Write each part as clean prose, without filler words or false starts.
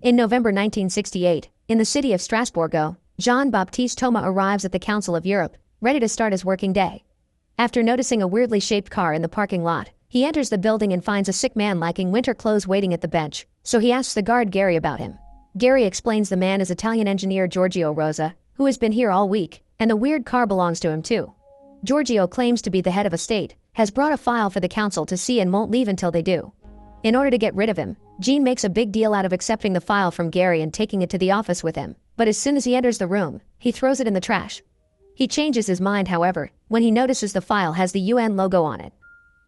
In November 1968, in the city of Strasbourg, Jean-Baptiste Thomas arrives at the Council of Europe, ready to start his working day. After noticing a weirdly shaped car in the parking lot, he enters the building and finds a sick man lacking winter clothes waiting at the bench, so he asks the guard Gary about him. Gary explains the man is Italian engineer Giorgio Rosa, who has been here all week, and the weird car belongs to him too. Giorgio claims to be the head of a state, has brought a file for the council to see and won't leave until they do. In order to get rid of him, Jean makes a big deal out of accepting the file from Gary and taking it to the office with him, but as soon as he enters the room, he throws it in the trash. He changes his mind, however, when he notices the file has the UN logo on it.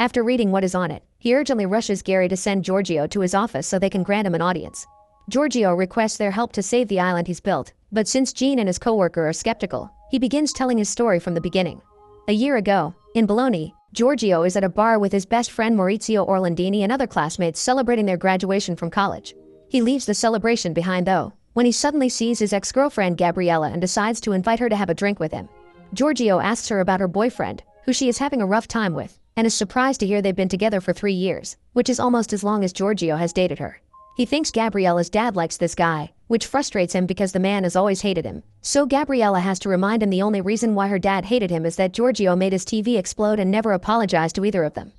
After reading what is on it, he urgently rushes Gary to send Giorgio to his office so they can grant him an audience. Giorgio requests their help to save the island he's built, but since Jean and his co-worker are skeptical, he begins telling his story from the beginning. A year ago, in Bologna, Giorgio is at a bar with his best friend Maurizio Orlandini and other classmates celebrating their graduation from college. He leaves the celebration behind though, when he suddenly sees his ex-girlfriend Gabriella and decides to invite her to have a drink with him. Giorgio asks her about her boyfriend, who she is having a rough time with, and is surprised to hear they've been together for 3 years, which is almost as long as Giorgio has dated her. He thinks Gabriella's dad likes this guy, which frustrates him because the man has always hated him. So Gabriella has to remind him the only reason why her dad hated him is that Giorgio made his TV explode and never apologized to either of them.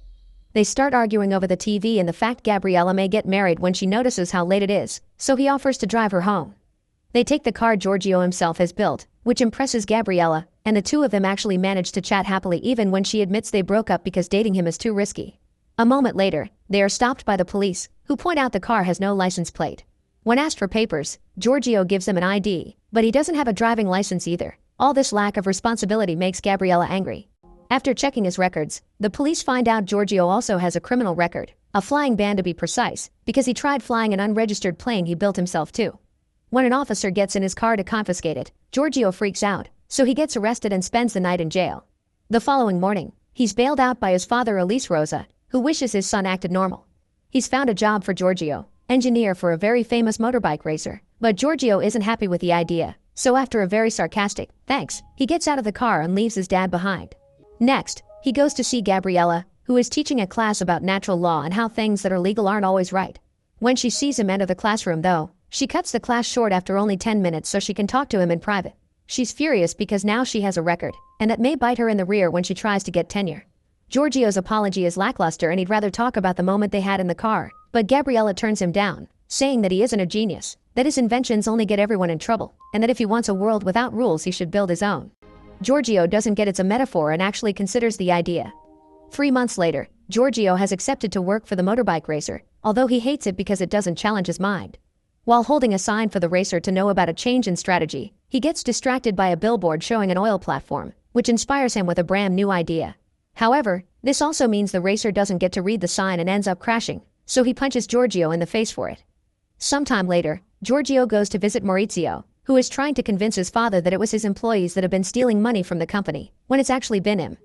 They start arguing over the TV and the fact Gabriella may get married when she notices how late it is, so he offers to drive her home. They take the car Giorgio himself has built, which impresses Gabriella, and the two of them actually manage to chat happily even when she admits they broke up because dating him is too risky. A moment later, they are stopped by the police, who point out the car has no license plate. When asked for papers, Giorgio gives them an ID, but he doesn't have a driving license either. All this lack of responsibility makes Gabriella angry. After checking his records, the police find out Giorgio also has a criminal record, a flying ban to be precise, because he tried flying an unregistered plane he built himself too. When an officer gets in his car to confiscate it, Giorgio freaks out, so he gets arrested and spends the night in jail. The following morning, he's bailed out by his father Elise Rosa, who wishes his son acted normal. He's found a job for Giorgio, engineer for a very famous motorbike racer, but Giorgio isn't happy with the idea, so after a very sarcastic, "Thanks," he gets out of the car and leaves his dad behind. Next, he goes to see Gabriella, who is teaching a class about natural law and how things that are legal aren't always right. When she sees him enter the classroom though, she cuts the class short after only 10 minutes so she can talk to him in private. She's furious because now she has a record, and that may bite her in the rear when she tries to get tenure. Giorgio's apology is lackluster and he'd rather talk about the moment they had in the car, but Gabriella turns him down, saying that he isn't a genius, that his inventions only get everyone in trouble, and that if he wants a world without rules he should build his own. Giorgio doesn't get it's a metaphor and actually considers the idea. 3 months later, Giorgio has accepted to work for the motorbike racer, although he hates it because it doesn't challenge his mind. While holding a sign for the racer to know about a change in strategy, he gets distracted by a billboard showing an oil platform, which inspires him with a brand new idea. However, this also means the racer doesn't get to read the sign and ends up crashing, so he punches Giorgio in the face for it. Sometime later, Giorgio goes to visit Maurizio, who is trying to convince his father that it was his employees that have been stealing money from the company, when it's actually been him.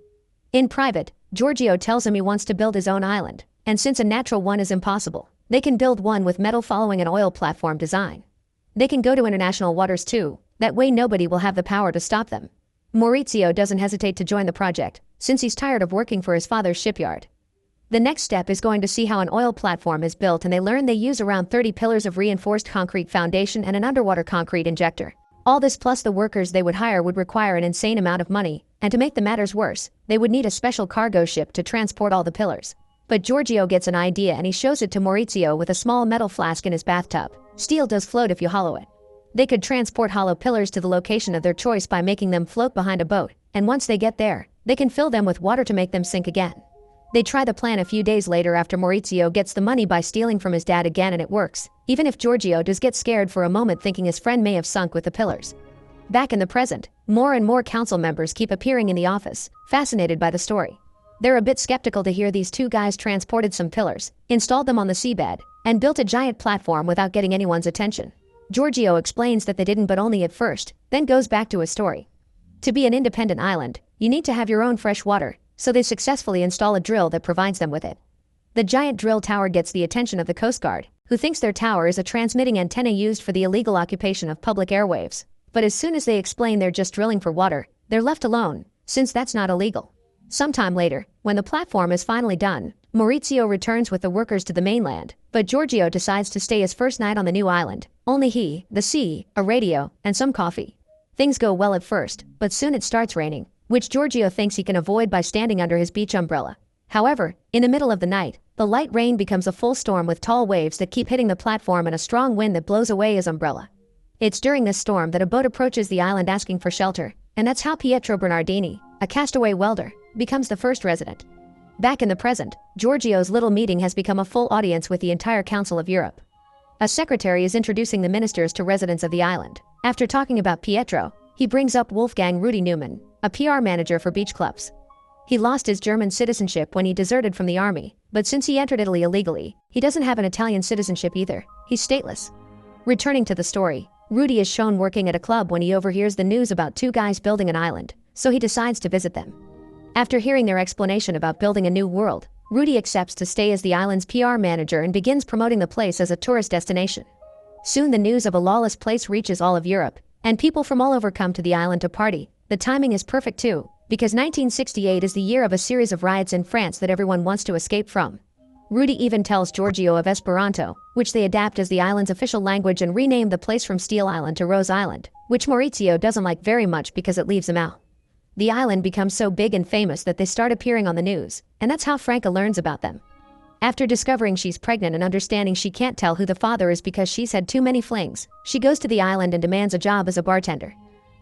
In private, Giorgio tells him he wants to build his own island, and since a natural one is impossible, they can build one with metal following an oil platform design. They can go to international waters too, that way nobody will have the power to stop them. Maurizio doesn't hesitate to join the project, since he's tired of working for his father's shipyard. The next step is going to see how an oil platform is built, and they learn they use around 30 pillars of reinforced concrete foundation and an underwater concrete injector. All this plus the workers they would hire would require an insane amount of money, and to make the matters worse, they would need a special cargo ship to transport all the pillars. But Giorgio gets an idea and he shows it to Maurizio with a small metal flask in his bathtub. Steel does float if you hollow it. They could transport hollow pillars to the location of their choice by making them float behind a boat, and once they get there, they can fill them with water to make them sink again. They try the plan a few days later after Maurizio gets the money by stealing from his dad again, and it works, even if Giorgio does get scared for a moment thinking his friend may have sunk with the pillars. Back in the present, more and more council members keep appearing in the office, fascinated by the story. They're a bit skeptical to hear these two guys transported some pillars, installed them on the seabed, and built a giant platform without getting anyone's attention. Giorgio explains that they didn't, but only at first, then goes back to his story. To be an independent island, you need to have your own fresh water, so they successfully install a drill that provides them with it. The giant drill tower gets the attention of the Coast Guard, who thinks their tower is a transmitting antenna used for the illegal occupation of public airwaves. But as soon as they explain they're just drilling for water, they're left alone, since that's not illegal. Sometime later, when the platform is finally done, Maurizio returns with the workers to the mainland, but Giorgio decides to stay his first night on the new island, Only he, the sea, a radio, and some coffee. Things go well at first, but soon it starts raining, which Giorgio thinks he can avoid by standing under his beach umbrella. However, in the middle of the night, the light rain becomes a full storm with tall waves that keep hitting the platform and a strong wind that blows away his umbrella. It's during this storm that a boat approaches the island asking for shelter, and that's how Pietro Bernardini, a castaway welder, becomes the first resident. Back in the present, Giorgio's little meeting has become a full audience with the entire Council of Europe. A secretary is introducing the ministers to residents of the island. After talking about Pietro, he brings up Wolfgang Rudy Neumann, a PR manager for beach clubs. He lost his German citizenship when he deserted from the army, but since he entered Italy illegally, he doesn't have an Italian citizenship either. He's stateless. Returning to the story, Rudy is shown working at a club when he overhears the news about two guys building an island, so he decides to visit them. After hearing their explanation about building a new world, Rudy accepts to stay as the island's PR manager and begins promoting the place as a tourist destination. Soon the news of a lawless place reaches all of Europe, and people from all over come to the island to party. The timing is perfect too, because 1968 is the year of a series of riots in France that everyone wants to escape from. Rudy even tells Giorgio of Esperanto, which they adapt as the island's official language and rename the place from Steel Island to Rose Island, which Maurizio doesn't like very much because it leaves him out. The island becomes so big and famous that they start appearing on the news, and that's how Franca learns about them. After discovering she's pregnant and understanding she can't tell who the father is because she's had too many flings, she goes to the island and demands a job as a bartender.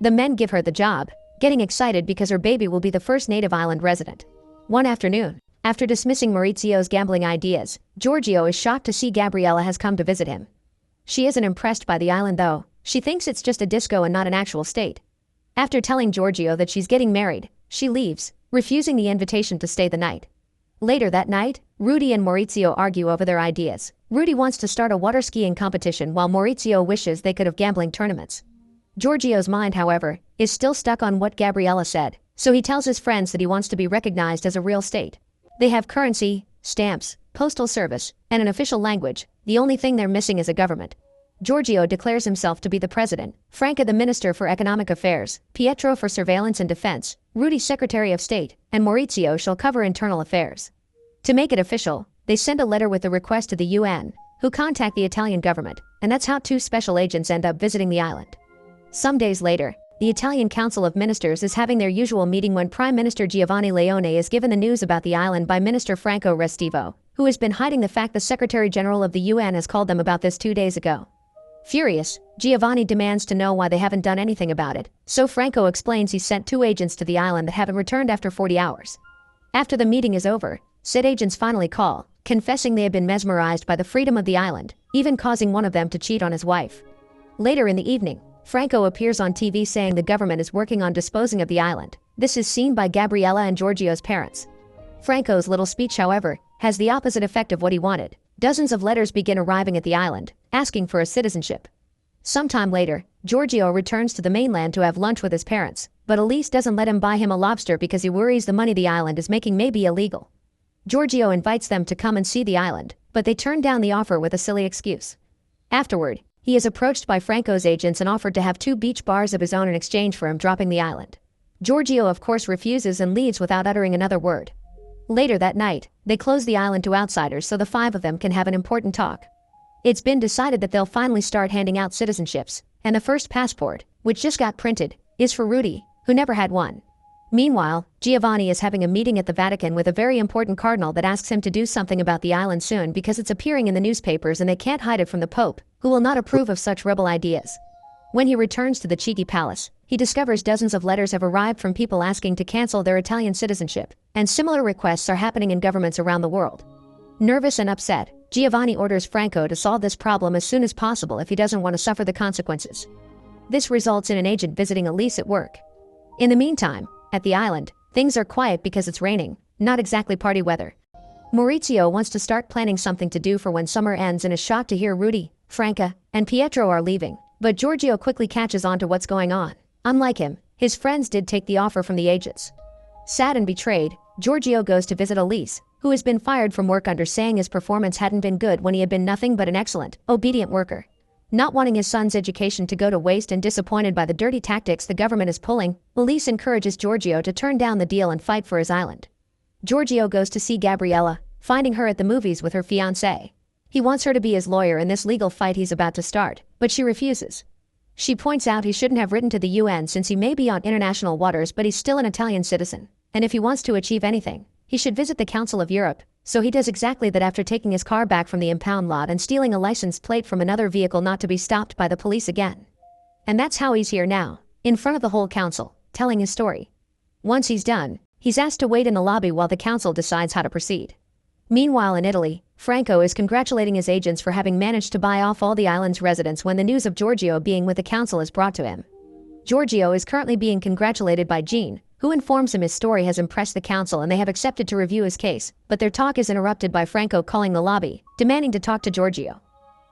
The men give her the job, getting excited because her baby will be the first native island resident. One afternoon, after dismissing Maurizio's gambling ideas, Giorgio is shocked to see Gabriella has come to visit him. She isn't impressed by the island though. She thinks it's just a disco and not an actual state. After telling Giorgio that she's getting married, she leaves, refusing the invitation to stay the night. Later that night, Rudy and Maurizio argue over their ideas. Rudy wants to start a water skiing competition while Maurizio wishes they could have gambling tournaments. Giorgio's mind, however, is still stuck on what Gabriella said, so he tells his friends that he wants to be recognized as a real state. They have currency, stamps, postal service, and an official language. The only thing they're missing is a government. Giorgio declares himself to be the president, Franca the minister for economic affairs, Pietro for surveillance and defense, Rudy secretary of state, and Maurizio shall cover internal affairs. To make it official, they send a letter with the request to the UN, who contact the Italian government, and that's how two special agents end up visiting the island. Some days later, the Italian Council of Ministers is having their usual meeting when Prime Minister Giovanni Leone is given the news about the island by Minister Franco Restivo, who has been hiding the fact the Secretary General of the UN has called them about this 2 days ago. Furious, Giovanni demands to know why they haven't done anything about it, so Franco explains he sent 2 agents to the island that haven't returned after 40 hours. After the meeting is over, said agents finally call, confessing they have been mesmerized by the freedom of the island, even causing one of them to cheat on his wife. Later in the evening, Franco appears on TV saying the government is working on disposing of the island. This is seen by Gabriella and Giorgio's parents. Franco's little speech, however, has the opposite effect of what he wanted. Dozens of letters begin arriving at the island, asking for a citizenship. Sometime later, Giorgio returns to the mainland to have lunch with his parents, but Elise doesn't let him buy him a lobster because he worries the money the island is making may be illegal. Giorgio invites them to come and see the island, but they turn down the offer with a silly excuse. Afterward, he is approached by Franco's agents and offered to have 2 beach bars of his own in exchange for him dropping the island. Giorgio of course refuses and leaves without uttering another word. Later that night, they close the island to outsiders so the 5 of them can have an important talk. It's been decided that they'll finally start handing out citizenships, and the first passport, which just got printed, is for Rudy, who never had one. Meanwhile, Giovanni is having a meeting at the Vatican with a very important cardinal that asks him to do something about the island soon because it's appearing in the newspapers and they can't hide it from the Pope, who will not approve of such rebel ideas. When he returns to the Chigi Palace, he discovers dozens of letters have arrived from people asking to cancel their Italian citizenship, and similar requests are happening in governments around the world. Nervous and upset, Giovanni orders Franco to solve this problem as soon as possible if he doesn't want to suffer the consequences. This results in an agent visiting Elise at work. In the meantime, at the island, things are quiet because it's raining, not exactly party weather. Maurizio wants to start planning something to do for when summer ends and is shocked to hear Rudy, Franca, and Pietro are leaving, but Giorgio quickly catches on to what's going on. Unlike him, his friends did take the offer from the agents. Sad and betrayed, Giorgio goes to visit Elise, who has been fired from work under saying his performance hadn't been good when he had been nothing but an excellent, obedient worker. Not wanting his son's education to go to waste and disappointed by the dirty tactics the government is pulling, Elise encourages Giorgio to turn down the deal and fight for his island. Giorgio goes to see Gabriella, finding her at the movies with her fiancé. He wants her to be his lawyer in this legal fight he's about to start, but she refuses. She points out he shouldn't have written to the UN since he may be on international waters, but he's still an Italian citizen, and if he wants to achieve anything, he should visit the Council of Europe. So he does exactly that after taking his car back from the impound lot and stealing a license plate from another vehicle not to be stopped by the police again. And that's how he's here now, in front of the whole council, telling his story. Once he's done, he's asked to wait in the lobby while the council decides how to proceed. Meanwhile in Italy, Franco is congratulating his agents for having managed to buy off all the island's residents when the news of Giorgio being with the council is brought to him. Giorgio is currently being congratulated by Jean, who informs him his story has impressed the council and they have accepted to review his case, but their talk is interrupted by Franco calling the lobby, demanding to talk to Giorgio.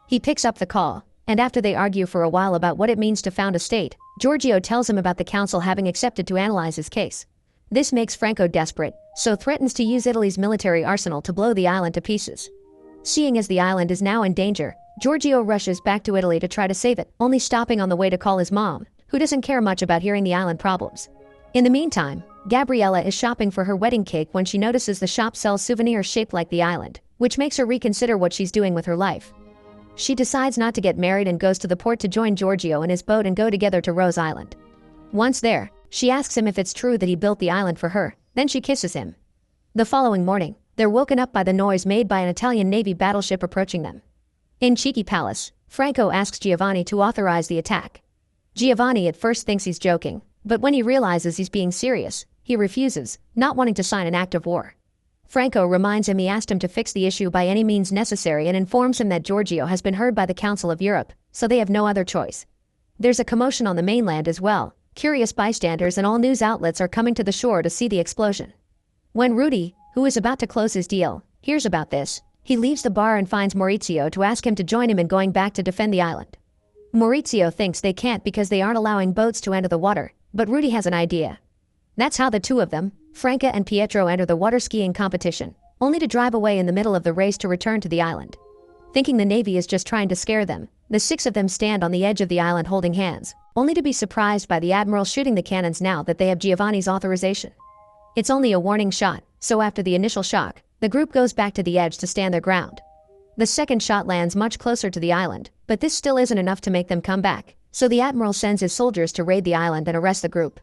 He picks up the call, and after they argue for a while about what it means to found a state, Giorgio tells him about the council having accepted to analyze his case. This makes Franco desperate, so threatens to use Italy's military arsenal to blow the island to pieces. Seeing as the island is now in danger, Giorgio rushes back to Italy to try to save it, only stopping on the way to call his mom, who doesn't care much about hearing the island problems. In the meantime, Gabriella is shopping for her wedding cake when she notices the shop sells souvenirs shaped like the island, which makes her reconsider what she's doing with her life. She decides not to get married and goes to the port to join Giorgio in his boat and go together to Rose Island. Once there, she asks him if it's true that he built the island for her, then she kisses him. The following morning, they're woken up by the noise made by an Italian Navy battleship approaching them. In Cheeky Palace, Franco asks Giovanni to authorize the attack. Giovanni at first thinks he's joking, but when he realizes he's being serious, he refuses, not wanting to sign an act of war. Franco reminds him he asked him to fix the issue by any means necessary and informs him that Giorgio has been heard by the Council of Europe, so they have no other choice. There's a commotion on the mainland as well. Curious bystanders and all news outlets are coming to the shore to see the explosion. When Rudy, who is about to close his deal, hears about this, he leaves the bar and finds Maurizio to ask him to join him in going back to defend the island. Maurizio thinks they can't because they aren't allowing boats to enter the water, but Rudy has an idea. That's how the two of them, Franca and Pietro, enter the water skiing competition, only to drive away in the middle of the race to return to the island. Thinking the Navy is just trying to scare them, the six of them stand on the edge of the island holding hands, only to be surprised by the Admiral shooting the cannons now that they have Giovanni's authorization. It's only a warning shot, so after the initial shock, the group goes back to the edge to stand their ground. The second shot lands much closer to the island, but this still isn't enough to make them come back, so the Admiral sends his soldiers to raid the island and arrest the group.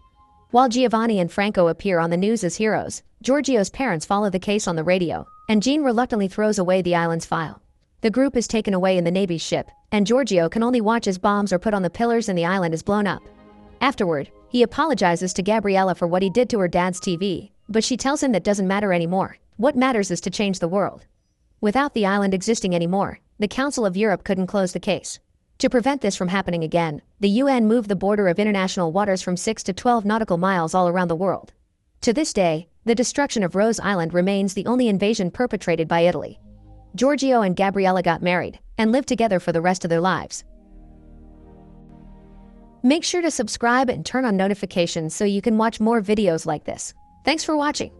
While Giovanni and Franco appear on the news as heroes, Giorgio's parents follow the case on the radio, and Jean reluctantly throws away the island's file. The group is taken away in the Navy's ship, and Giorgio can only watch as bombs are put on the pillars and the island is blown up. Afterward, he apologizes to Gabriella for what he did to her dad's TV, but she tells him that doesn't matter anymore. What matters is to change the world. Without the island existing anymore, the Council of Europe couldn't close the case. To prevent this from happening again, the UN moved the border of international waters from 6 to 12 nautical miles all around the world. To this day, the destruction of Rose Island remains the only invasion perpetrated by Italy. Giorgio and Gabriella got married and lived together for the rest of their lives. Make sure to subscribe and turn on notifications so you can watch more videos like this. Thanks for watching.